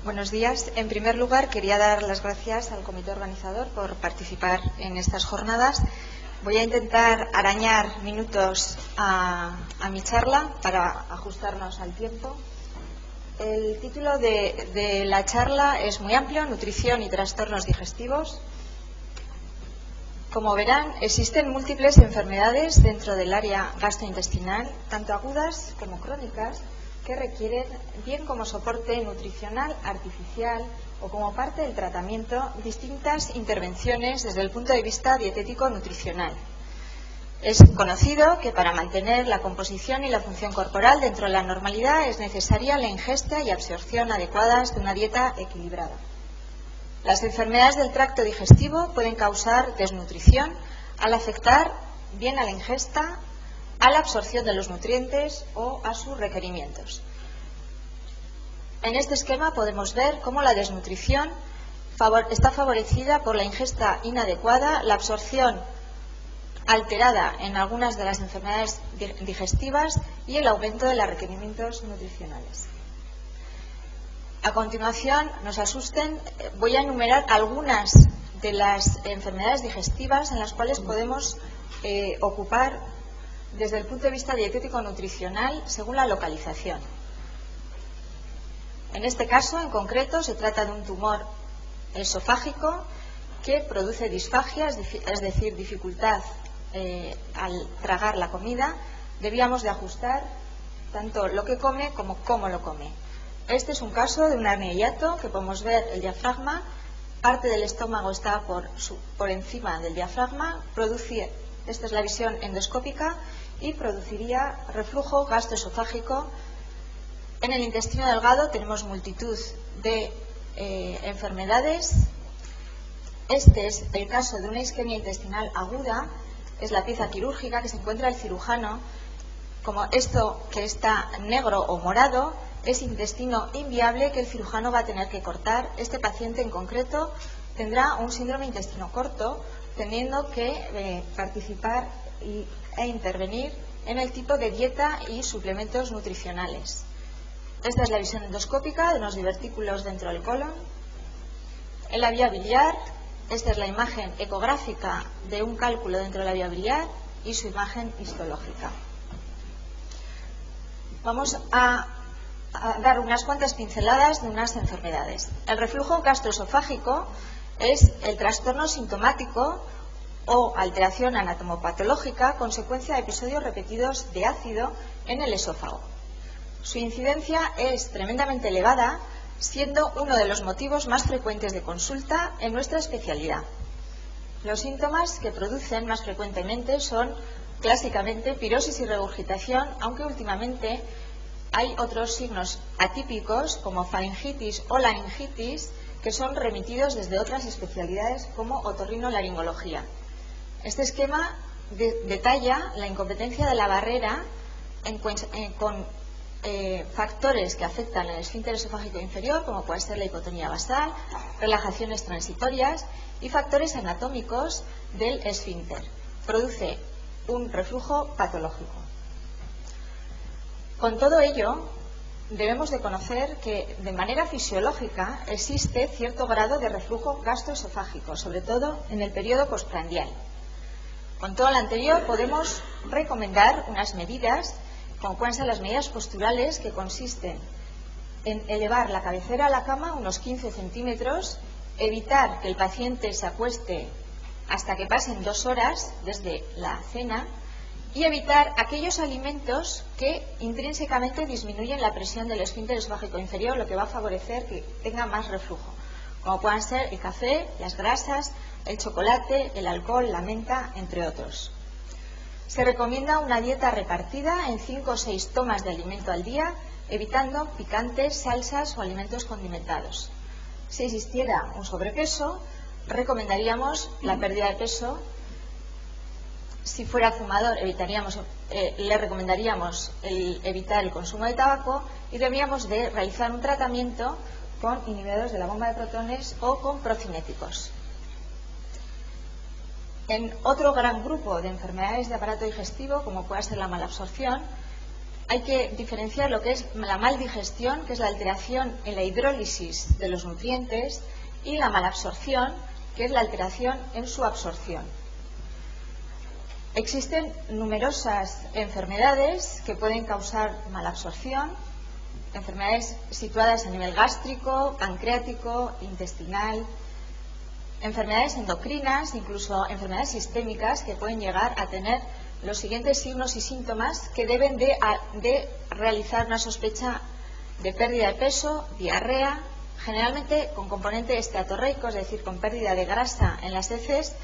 Buenos días. En primer lugar, quería dar las gracias al comité organizador por participar en estas jornadas. Voy a intentar arañar minutos a mi charla para ajustarnos al tiempo. El título de la charla es muy amplio: nutrición y trastornos digestivos. Como verán, existen múltiples enfermedades dentro del área gastrointestinal, tanto agudas como crónicas, que requieren, bien como soporte nutricional artificial o como parte del tratamiento, distintas intervenciones desde el punto de vista dietético-nutricional. Es conocido que para mantener la composición y la función corporal dentro de la normalidad es necesaria la ingesta y absorción adecuadas de una dieta equilibrada. Las enfermedades del tracto digestivo pueden causar desnutrición al afectar bien a la ingesta, a la absorción de los nutrientes o a sus requerimientos. En este esquema podemos ver cómo la desnutrición está favorecida por la ingesta inadecuada, la absorción alterada en algunas de las enfermedades digestivas y el aumento de los requerimientos nutricionales. A continuación, no se asusten, voy a enumerar algunas de las enfermedades digestivas en las cuales podemos ocupar desde el punto de vista dietético-nutricional según la localización. En este caso, en concreto, se trata de un tumor esofágico que produce disfagia, es decir, dificultad al tragar la comida. Debíamos de ajustar tanto lo que come como cómo lo come. Este es un caso de una hernia de hiato, que podemos ver el diafragma, parte del estómago está por encima del diafragma, esta es la visión endoscópica, y produciría reflujo gastroesofágico. En el intestino delgado tenemos multitud de enfermedades. Este es el caso de una isquemia intestinal aguda, es la pieza quirúrgica que se encuentra el cirujano. Como esto que está negro o morado es intestino inviable que el cirujano va a tener que cortar. Este paciente en concreto tendrá un síndrome intestino corto, teniendo que participar e intervenir en el tipo de dieta y suplementos nutricionales. Esta es la visión endoscópica de los divertículos dentro del colon. En la vía biliar, esta es la imagen ecográfica de un cálculo dentro de la vía biliar y su imagen histológica. Vamos a dar unas cuantas pinceladas de unas enfermedades. El reflujo gastroesofágico es el trastorno sintomático o alteración anatomopatológica consecuencia de episodios repetidos de ácido en el esófago. Su incidencia es tremendamente elevada, siendo uno de los motivos más frecuentes de consulta en nuestra especialidad. Los síntomas que producen más frecuentemente son clásicamente pirosis y regurgitación, aunque últimamente hay otros signos atípicos como faringitis o laringitis que son remitidos desde otras especialidades como otorrinolaringología. Este esquema detalla la incompetencia de la barrera con factores que afectan el esfínter esofágico inferior, como puede ser la hipotonía basal, relajaciones transitorias y factores anatómicos del esfínter. Produce un reflujo patológico. Con todo ello, debemos de conocer que de manera fisiológica existe cierto grado de reflujo gastroesofágico, sobre todo en el periodo postprandial. Con todo lo anterior, podemos recomendar unas medidas, como pueden ser las medidas posturales, que consisten en elevar la cabecera a la cama unos 15 centímetros, evitar que el paciente se acueste hasta que pasen 2 horas desde la cena y evitar aquellos alimentos que intrínsecamente disminuyen la presión del esfínter esofágico inferior, lo que va a favorecer que tenga más reflujo, como puedan ser el café, las grasas, el chocolate, el alcohol, la menta, entre otros. Se recomienda una dieta repartida en 5 o 6 tomas de alimento al día, evitando picantes, salsas o alimentos condimentados. Si existiera un sobrepeso, recomendaríamos la pérdida de peso. Si fuera fumador, le recomendaríamos evitar el consumo de tabaco y deberíamos de realizar un tratamiento con inhibidores de la bomba de protones o con procinéticos. En otro gran grupo de enfermedades de aparato digestivo, como puede ser la malabsorción, hay que diferenciar lo que es la maldigestión, que es la alteración en la hidrólisis de los nutrientes, y la malabsorción, que es la alteración en su absorción. Existen numerosas enfermedades que pueden causar malabsorción, enfermedades situadas a nivel gástrico, pancreático, intestinal, enfermedades endocrinas, incluso enfermedades sistémicas que pueden llegar a tener los siguientes signos y síntomas que deben de realizar una sospecha de pérdida de peso, diarrea, generalmente con componente esteatorreico, es decir, con pérdida de grasa en las heces,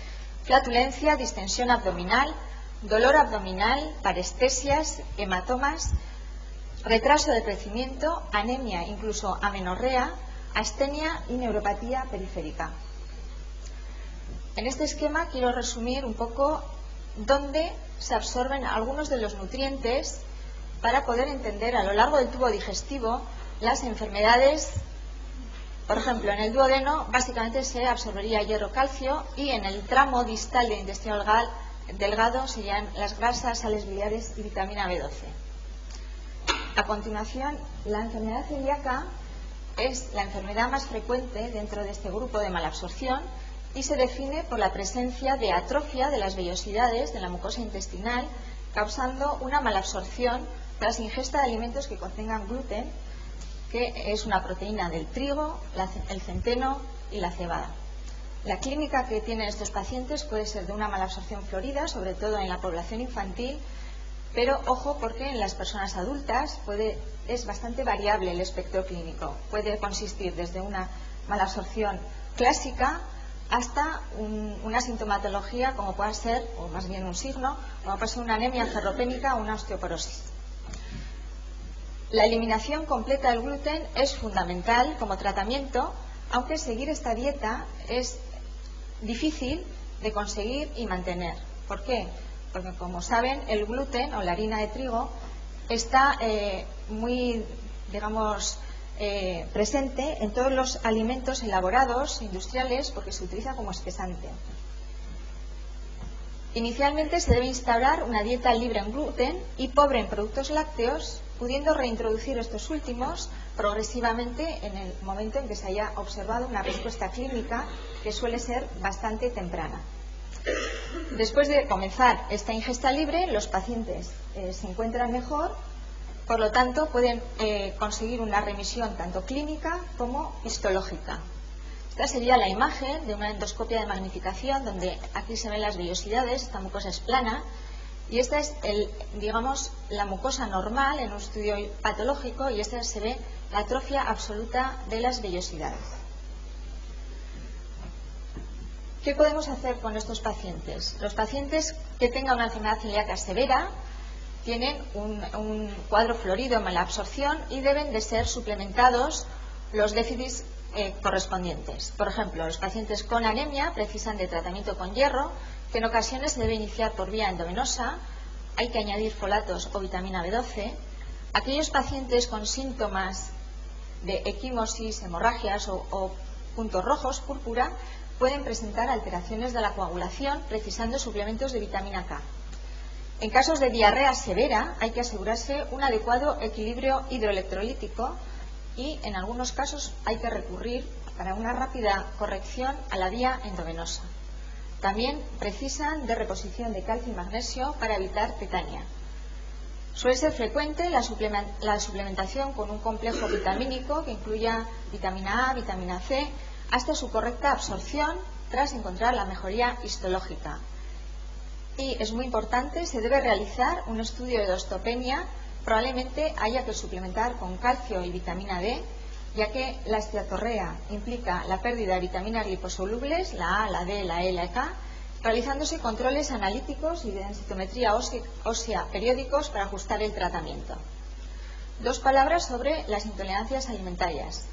flatulencia, distensión abdominal, dolor abdominal, parestesias, hematomas, retraso de crecimiento, anemia, incluso amenorrea, astenia y neuropatía periférica. En este esquema quiero resumir un poco dónde se absorben algunos de los nutrientes para poder entender a lo largo del tubo digestivo las enfermedades. Por ejemplo, en el duodeno básicamente se absorbería hierro, calcio, y en el tramo distal del intestino delgado serían las grasas, sales biliares y vitamina B12. A continuación, la enfermedad celíaca es la enfermedad más frecuente dentro de este grupo de malabsorción y se define por la presencia de atrofia de las vellosidades de la mucosa intestinal, causando una malabsorción tras ingesta de alimentos que contengan gluten, que es una proteína del trigo, el centeno y la cebada. La clínica que tienen estos pacientes puede ser de una malabsorción florida, sobre todo en la población infantil, pero ojo, porque en las personas adultas es bastante variable el espectro clínico. Puede consistir desde una malabsorción clásica hasta una sintomatología como pueda ser, o más bien un signo, como puede ser una anemia ferropénica o una osteoporosis. La eliminación completa del gluten es fundamental como tratamiento, aunque seguir esta dieta es difícil de conseguir y mantener. ¿Por qué? Porque, como saben, el gluten o la harina de trigo está muy, digamos, presente en todos los alimentos elaborados, industriales, porque se utiliza como espesante. Inicialmente se debe instaurar una dieta libre en gluten y pobre en productos lácteos, pudiendo reintroducir estos últimos progresivamente en el momento en que se haya observado una respuesta clínica que suele ser bastante temprana. Después de comenzar esta ingesta libre, los pacientes se encuentran mejor, por lo tanto pueden conseguir una remisión tanto clínica como histológica. Esta sería la imagen de una endoscopia de magnificación, donde aquí se ven las vellosidades, esta mucosa es plana, y esta es digamos, la mucosa normal en un estudio patológico, y esta se ve la atrofia absoluta de las vellosidades. ¿Qué podemos hacer con estos pacientes? Los pacientes que tengan una enfermedad celíaca severa tienen un cuadro florido en malabsorción y deben de ser suplementados los déficits correspondientes. Por ejemplo, los pacientes con anemia precisan de tratamiento con hierro, que en ocasiones se debe iniciar por vía endovenosa. Hay que añadir folatos o vitamina B12. Aquellos pacientes con síntomas de equimosis, hemorragias o puntos rojos, púrpura, pueden presentar alteraciones de la coagulación, precisando suplementos de vitamina K. En casos de diarrea severa hay que asegurarse un adecuado equilibrio hidroelectrolítico y en algunos casos hay que recurrir para una rápida corrección a la vía endovenosa. También precisan de reposición de calcio y magnesio para evitar tetania. Suele ser frecuente la suplementación con un complejo vitamínico que incluya vitamina A, vitamina C, hasta su correcta absorción tras encontrar la mejoría histológica. Y es muy importante, se debe realizar un estudio de osteopenia. Probablemente haya que suplementar con calcio y vitamina D, ya que la esteatorrea implica la pérdida de vitaminas liposolubles, la A, la D, la E, la K, realizándose controles analíticos y de densitometría ósea periódicos para ajustar el tratamiento. Dos palabras sobre las intolerancias alimentarias.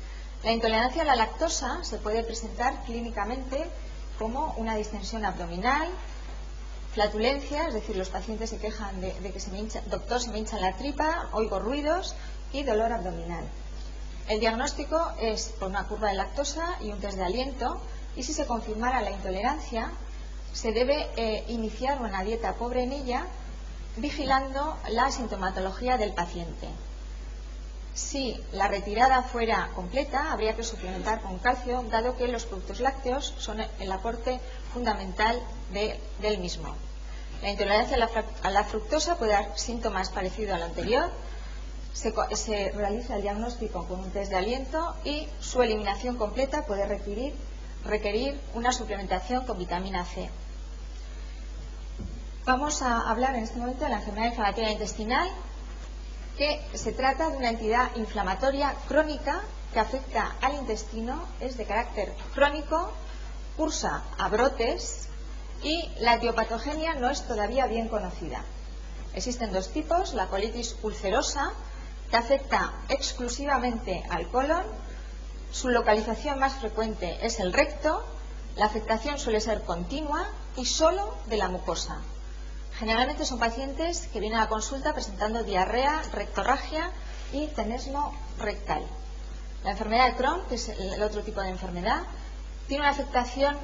La intolerancia a la lactosa se puede presentar clínicamente como una distensión abdominal, flatulencia, es decir, los pacientes se quejan de que se me hincha, doctor, se me hincha la tripa, oigo ruidos, y dolor abdominal. El diagnóstico es por una curva de lactosa y un test de aliento, y si se confirmara la intolerancia, se debe iniciar una dieta pobre en ella vigilando la sintomatología del paciente. Si la retirada fuera completa, habría que suplementar con calcio, dado que los productos lácteos son el aporte fundamental del mismo. La intolerancia a la fructosa puede dar síntomas parecidos al anterior. Se realiza el diagnóstico con un test de aliento y su eliminación completa puede requerir una suplementación con vitamina C. Vamos a hablar en este momento de la enfermedad inflamatoria intestinal, que se trata de una entidad inflamatoria crónica que afecta al intestino, es de carácter crónico, cursa a brotes y la etiopatogenia no es todavía bien conocida. Existen dos tipos: la colitis ulcerosa, que afecta exclusivamente al colon, su localización más frecuente es el recto, la afectación suele ser continua y solo de la mucosa. Generalmente son pacientes que vienen a la consulta presentando diarrea, rectorragia y tenesmo rectal. La enfermedad de Crohn, que es el otro tipo de enfermedad, tiene una afectación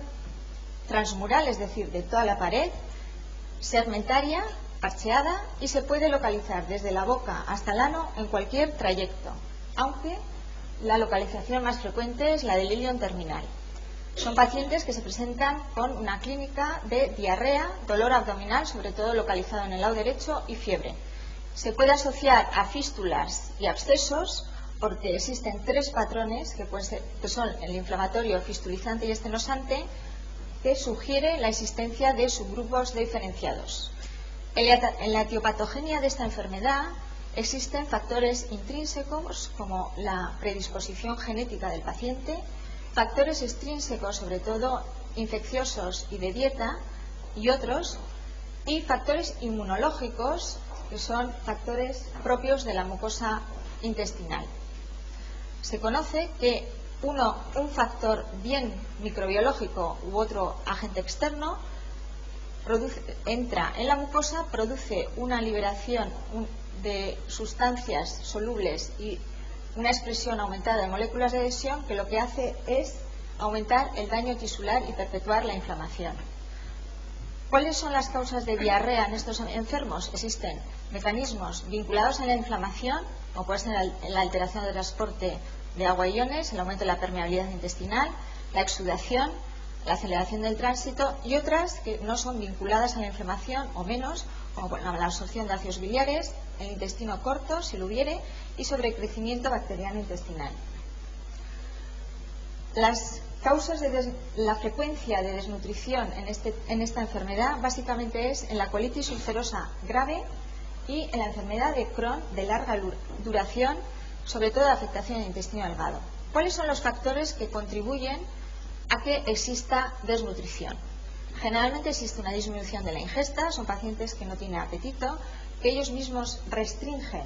transmural, es decir, de toda la pared, segmentaria, parcheada, y se puede localizar desde la boca hasta el ano en cualquier trayecto, aunque la localización más frecuente es la del ilion terminal. Son pacientes que se presentan con una clínica de diarrea, dolor abdominal, sobre todo localizado en el lado derecho, y fiebre. Se puede asociar a fístulas y abscesos porque existen tres patrones que son el inflamatorio, fistulizante y estenosante, que sugiere la existencia de subgrupos diferenciados. En la etiopatogenia de esta enfermedad existen factores intrínsecos como la predisposición genética del paciente, factores extrínsecos, sobre todo infecciosos y de dieta, y otros, y factores inmunológicos, que son factores propios de la mucosa intestinal. Se conoce que un factor bien microbiológico u otro agente externo entra en la mucosa, produce una liberación de sustancias solubles y una expresión aumentada de moléculas de adhesión, que lo que hace es aumentar el daño tisular y perpetuar la inflamación. ¿Cuáles son las causas de diarrea en estos enfermos? Existen mecanismos vinculados a la inflamación, como puede ser la alteración de transporte de agua y iones, el aumento de la permeabilidad intestinal, la exudación, la aceleración del tránsito, y otras que no son vinculadas a la inflamación o menos, como la absorción de ácidos biliares, el intestino corto, si lo hubiere, y sobrecrecimiento bacteriano intestinal. Las causas de la frecuencia de desnutrición en esta enfermedad básicamente es en la colitis ulcerosa grave y en la enfermedad de Crohn de larga duración, sobre todo de afectación del intestino delgado. ¿Cuáles son los factores que contribuyen a que exista desnutrición? Generalmente existe una disminución de la ingesta, son pacientes que no tienen apetito, que ellos mismos restringen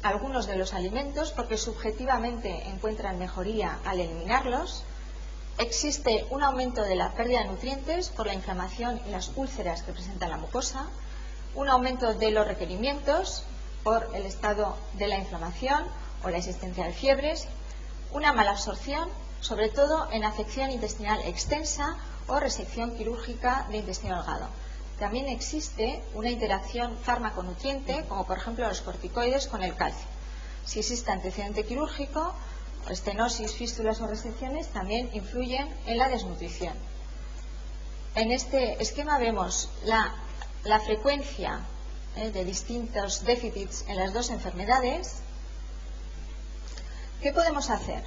algunos de los alimentos porque subjetivamente encuentran mejoría al eliminarlos. Existe un aumento de la pérdida de nutrientes por la inflamación y las úlceras que presenta la mucosa, un aumento de los requerimientos por el estado de la inflamación o la existencia de fiebres, una mala absorción, sobre todo en afección intestinal extensa o resección quirúrgica de intestino delgado. También existe una interacción fármaco-nutriente, como por ejemplo los corticoides con el calcio. Si existe antecedente quirúrgico, estenosis, fístulas o resecciones también influyen en la desnutrición. En este esquema vemos la frecuencia de distintos déficits en las dos enfermedades. ¿Qué podemos hacer?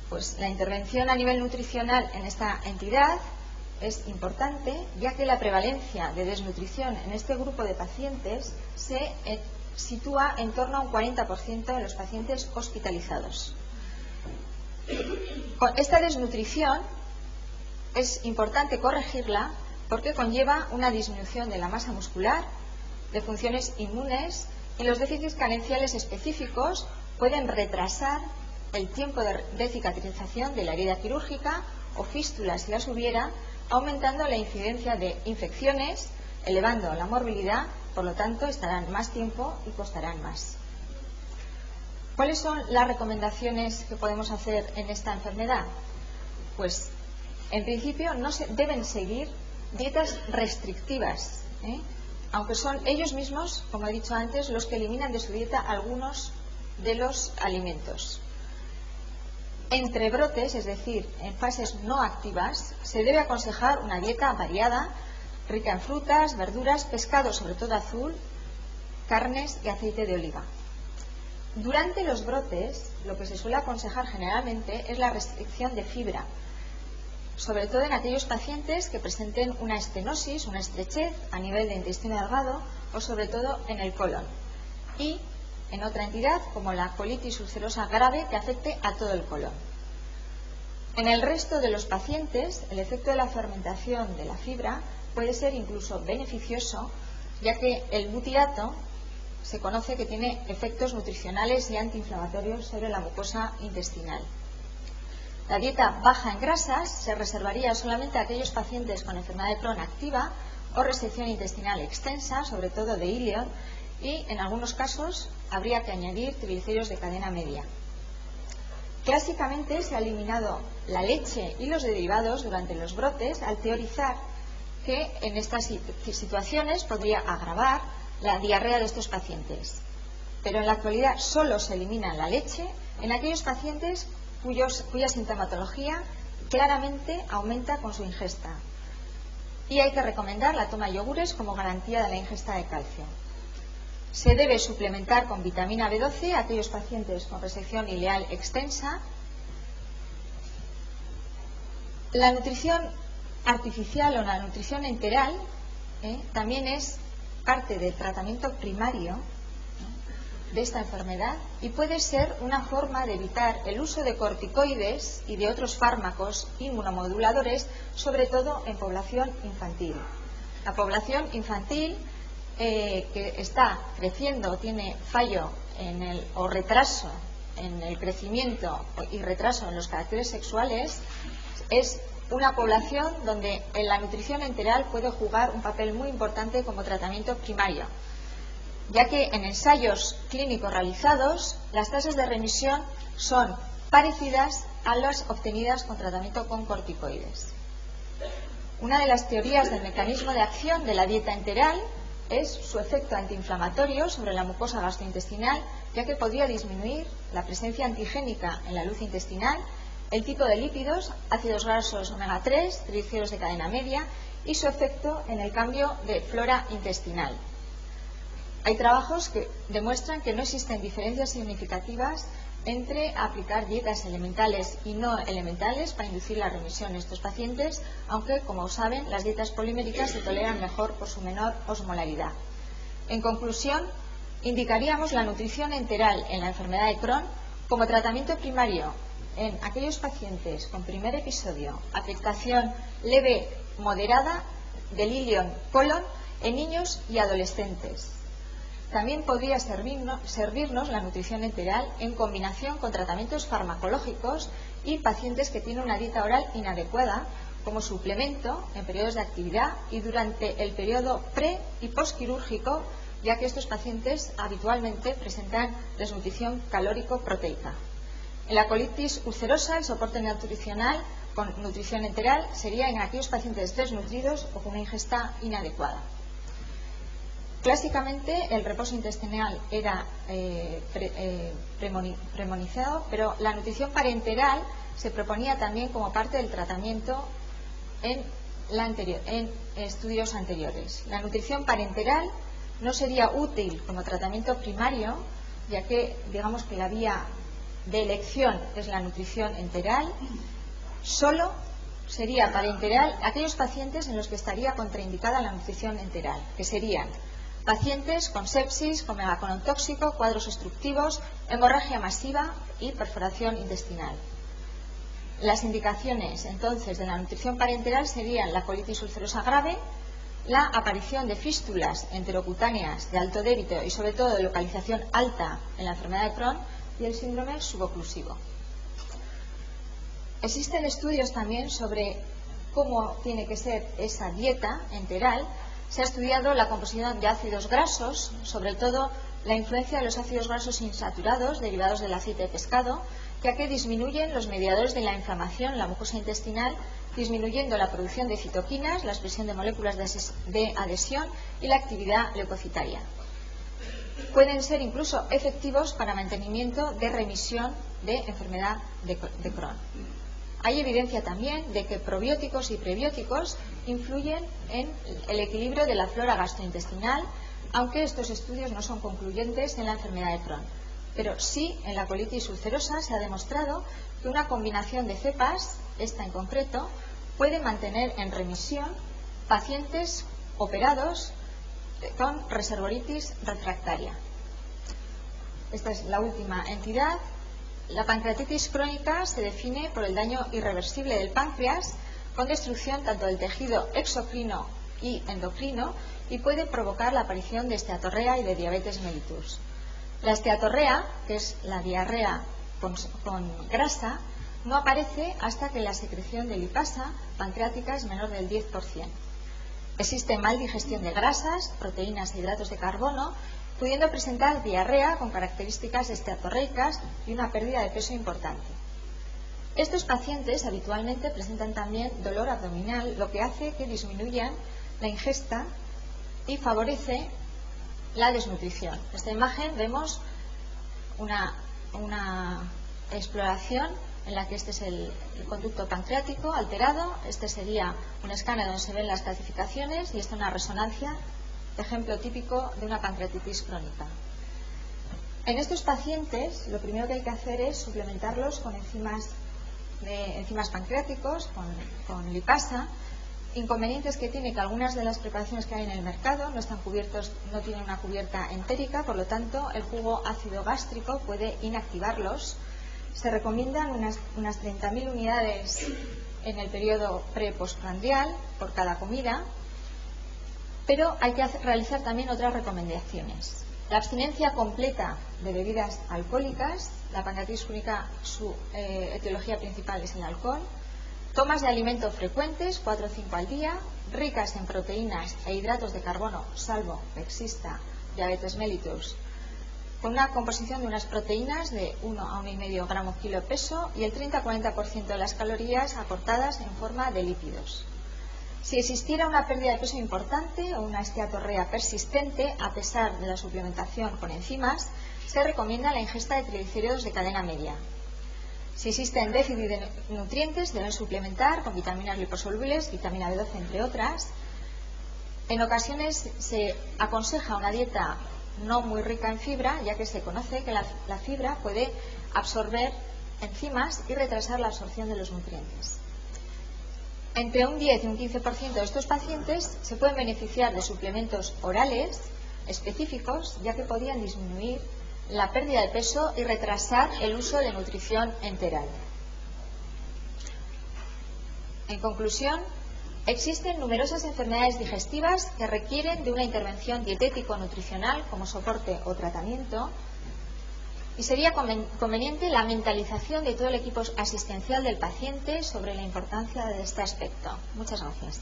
Pues la intervención a nivel nutricional en esta entidad es importante, ya que la prevalencia de desnutrición en este grupo de pacientes se sitúa en torno a un 40% de los pacientes hospitalizados. Esta desnutrición es importante corregirla porque conlleva una disminución de la masa muscular, de funciones inmunes, y los déficits carenciales específicos pueden retrasar el tiempo de cicatrización de la herida quirúrgica o fístulas, si las hubiera, aumentando la incidencia de infecciones, elevando la morbilidad, por lo tanto estarán más tiempo y costarán más. ¿Cuáles son las recomendaciones que podemos hacer en esta enfermedad? Pues en principio no se deben seguir dietas restrictivas, aunque son ellos mismos, como he dicho antes, los que eliminan de su dieta algunos de los alimentos. Entre brotes, es decir, en fases no activas, se debe aconsejar una dieta variada, rica en frutas, verduras, pescado, sobre todo azul, carnes y aceite de oliva. Durante los brotes, lo que se suele aconsejar generalmente es la restricción de fibra, sobre todo en aquellos pacientes que presenten una estenosis, una estrechez a nivel de intestino delgado o sobre todo en el colon, y en otra entidad como la colitis ulcerosa grave que afecte a todo el colon. En el resto de los pacientes, el efecto de la fermentación de la fibra puede ser incluso beneficioso, ya que el butirato se conoce que tiene efectos nutricionales y antiinflamatorios sobre la mucosa intestinal. La dieta baja en grasas se reservaría solamente a aquellos pacientes con enfermedad de Crohn activa o restricción intestinal extensa, sobre todo de íleon, y en algunos casos habría que añadir triglicéridos de cadena media. Clásicamente se ha eliminado la leche y los derivados durante los brotes al teorizar que en estas situaciones podría agravar la diarrea de estos pacientes. Pero en la actualidad solo se elimina la leche en aquellos pacientes cuya sintomatología claramente aumenta con su ingesta. Y hay que recomendar la toma de yogures como garantía de la ingesta de calcio. Se debe suplementar con vitamina B12 a aquellos pacientes con resección ileal extensa. La nutrición artificial o la nutrición enteral también es parte del tratamiento primario de esta enfermedad y puede ser una forma de evitar el uso de corticoides y de otros fármacos inmunomoduladores, sobre todo en población infantil. La población infantil que está creciendo o tiene fallo o retraso en el crecimiento y retraso en los caracteres sexuales es una población donde la nutrición enteral puede jugar un papel muy importante como tratamiento primario, ya que en ensayos clínicos realizados las tasas de remisión son parecidas a las obtenidas con tratamiento con corticoides. Una de las teorías del mecanismo de acción de la dieta enteral es su efecto antiinflamatorio sobre la mucosa gastrointestinal, ya que podría disminuir la presencia antigénica en la luz intestinal, el tipo de lípidos, ácidos grasos omega 3, triglicéridos de cadena media y su efecto en el cambio de flora intestinal. Hay trabajos que demuestran que no existen diferencias significativas entre aplicar dietas elementales y no elementales para inducir la remisión en estos pacientes, aunque, como saben, las dietas poliméricas se toleran mejor por su menor osmolaridad. En conclusión, indicaríamos la nutrición enteral en la enfermedad de Crohn como tratamiento primario en aquellos pacientes con primer episodio, afectación leve moderada del íleon colon en niños y adolescentes. También podría servirnos la nutrición enteral en combinación con tratamientos farmacológicos y pacientes que tienen una dieta oral inadecuada como suplemento en periodos de actividad y durante el periodo pre y postquirúrgico, ya que estos pacientes habitualmente presentan desnutrición calórico-proteica. En la colitis ulcerosa, el soporte nutricional con nutrición enteral sería en aquellos pacientes desnutridos o con una ingesta inadecuada. Clásicamente el reposo intestinal era premonizado, pero la nutrición parenteral se proponía también como parte del tratamiento en estudios anteriores. La nutrición parenteral no sería útil como tratamiento primario, ya que digamos que la vía de elección es la nutrición enteral. Solo sería parenteral aquellos pacientes en los que estaría contraindicada la nutrición enteral, que serían pacientes con sepsis, con megacolon tóxico, cuadros obstructivos, hemorragia masiva y perforación intestinal. Las indicaciones entonces de la nutrición parenteral serían la colitis ulcerosa grave, la aparición de fístulas enterocutáneas de alto débito y sobre todo de localización alta en la enfermedad de Crohn y el síndrome suboclusivo. Existen estudios también sobre cómo tiene que ser esa dieta enteral. Se ha estudiado la composición de ácidos grasos, sobre todo la influencia de los ácidos grasos insaturados derivados del aceite de pescado, ya que disminuyen los mediadores de la inflamación en la mucosa intestinal, disminuyendo la producción de citoquinas, la expresión de moléculas de adhesión y la actividad leucocitaria. Pueden ser incluso efectivos para mantenimiento de remisión de enfermedad de Crohn. Hay evidencia también de que probióticos y prebióticos influyen en el equilibrio de la flora gastrointestinal, aunque estos estudios no son concluyentes en la enfermedad de Crohn. Pero sí, en la colitis ulcerosa se ha demostrado que una combinación de cepas, esta en concreto, puede mantener en remisión pacientes operados con reservoritis refractaria. Esta es la última entidad. La pancreatitis crónica se define por el daño irreversible del páncreas, con destrucción tanto del tejido exocrino y endocrino, y puede provocar la aparición de esteatorrea y de diabetes mellitus. La esteatorrea, que es la diarrea con grasa, no aparece hasta que la secreción de lipasa pancreática es menor del 10%. Existe mal digestión de grasas, proteínas e hidratos de carbono, pudiendo presentar diarrea con características esteatorreicas y una pérdida de peso importante. Estos pacientes habitualmente presentan también dolor abdominal, lo que hace que disminuyan la ingesta y favorece la desnutrición. En esta imagen vemos una exploración en la que este es el conducto pancreático alterado, este sería un escáner donde se ven las calcificaciones y esta una resonancia, ejemplo típico de una pancreatitis crónica. En estos pacientes lo primero que hay que hacer es suplementarlos con enzimas pancreáticos, con lipasa. Inconvenientes que tiene que algunas de las preparaciones que hay en el mercado no están cubiertos, no tienen una cubierta entérica, por lo tanto el jugo ácido gástrico puede inactivarlos. Se recomiendan unas 30.000 unidades en el periodo pre-postprandial por cada comida, pero hay que realizar también otras recomendaciones. La abstinencia completa de bebidas alcohólicas. La pancreatitis crónica, su etiología principal es el alcohol. Tomas de alimento frecuentes, 4 o 5 al día, ricas en proteínas e hidratos de carbono, salvo que exista diabetes mellitus, con una composición de unas proteínas de 1 a 1,5 gramos kilo peso y el 30-40% de las calorías aportadas en forma de lípidos. Si existiera una pérdida de peso importante o una esteatorrea persistente, a pesar de la suplementación con enzimas, se recomienda la ingesta de triglicéridos de cadena media. Si existen déficit de nutrientes, deben suplementar con vitaminas liposolubles, vitamina B12, entre otras. En ocasiones se aconseja una dieta no muy rica en fibra, ya que se conoce que la fibra puede absorber enzimas y retrasar la absorción de los nutrientes. Entre un 10 y un 15% de estos pacientes se pueden beneficiar de suplementos orales específicos, ya que podían disminuir la pérdida de peso y retrasar el uso de nutrición enteral. En conclusión, existen numerosas enfermedades digestivas que requieren de una intervención dietético-nutricional como soporte o tratamiento, y sería conveniente la mentalización de todo el equipo asistencial del paciente sobre la importancia de este aspecto. Muchas gracias.